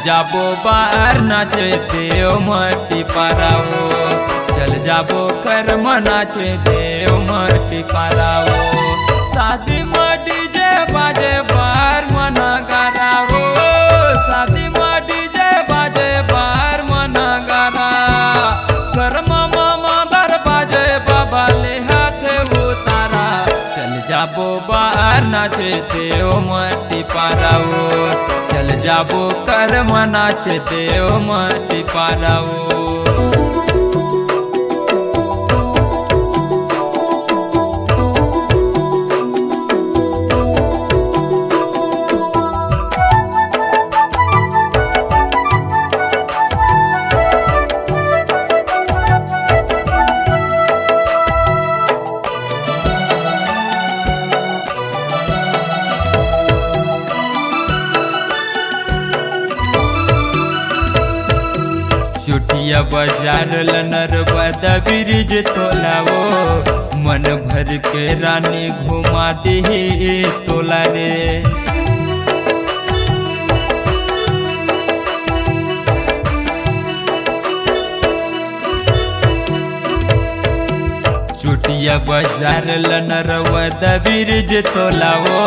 जाबो बार नाचे देव मटी पारावो, चल जाबो कर्म नाचे देव मटी पारावो। शादी में डीजे बाजे बार मना गारावो, शादी में डीजे बाजे बार मना गारा। कर्म मामा दर बाजे बाबा ले हाथे उतारा, चल जाबो बार नाचे देव मटी पारावो, चल जाबो कर्म नाचे देव मटी पारावो। चुटिया बाजार लनर बदा ब्रिज तोलावो, मन भर के रानी घुमा दे तोला रे। चुटिया बाजार लनर बदा ब्रिज तोलावो,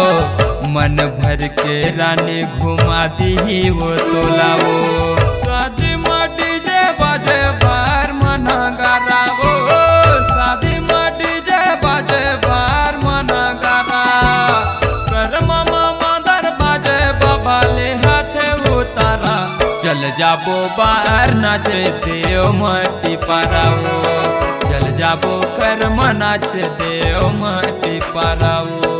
मन भर के रानी घुमा दी वो तोलावो। शादी में डीजे बाजे बार मना गारावो, शादी में डीजे बाजे बार मना गारा। कर्म मामा दर बाजे बाबा ले हाथे उतारा, चल जाबो बार नाचे देव मटी पारावो, चल जाबो कर्म नाचे देव मटी पारावो।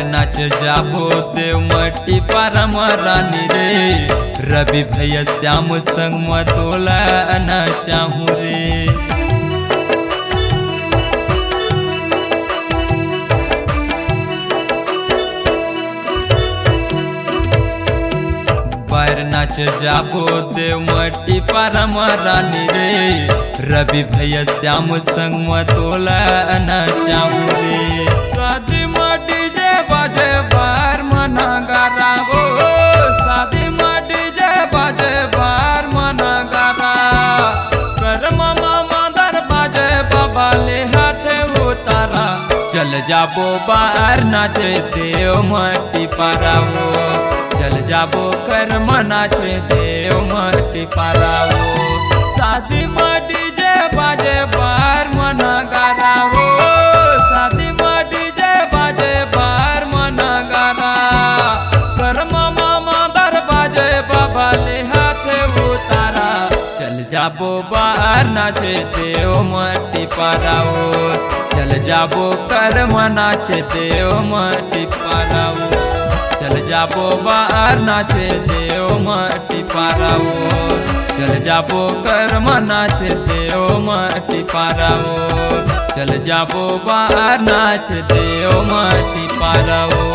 नाच जाबो देव मटी पारम रानी रे, रवि भैया श्याम संग मतोला नाचाहू रे। बार नाच जाबो देव मटी पारम रानी रे, रवि भैया श्याम संग मतोला नाचाहू रे। शादी में डीजे बाजे बार मना गारावो, शादी में डीजे बाजे बार मना गारा। कर्म मामा दर बाजे बाबा ले हाथे उतारा, चल जाबो बार नाचे देव मटी पारावो, चल जाबो कर्म नाचे देव मटी पारावो। शादी में डीजे बाजे बार मना गारावो, शादी में डीजे बाजे बार मना गारा। कर्म मामा दर बाजे बाबा ले हाथे उतारा, चल जाबो बार नाचे देव मटी पारावो, चल जाबो कर्म नाचे देव मटी पारावो। चल जाबो बार नाचे देव मटी पारावो, चल जाबो कर्म नाचे देव मटी पारावो। चल जाबो बार नाच देव मटी पारावो।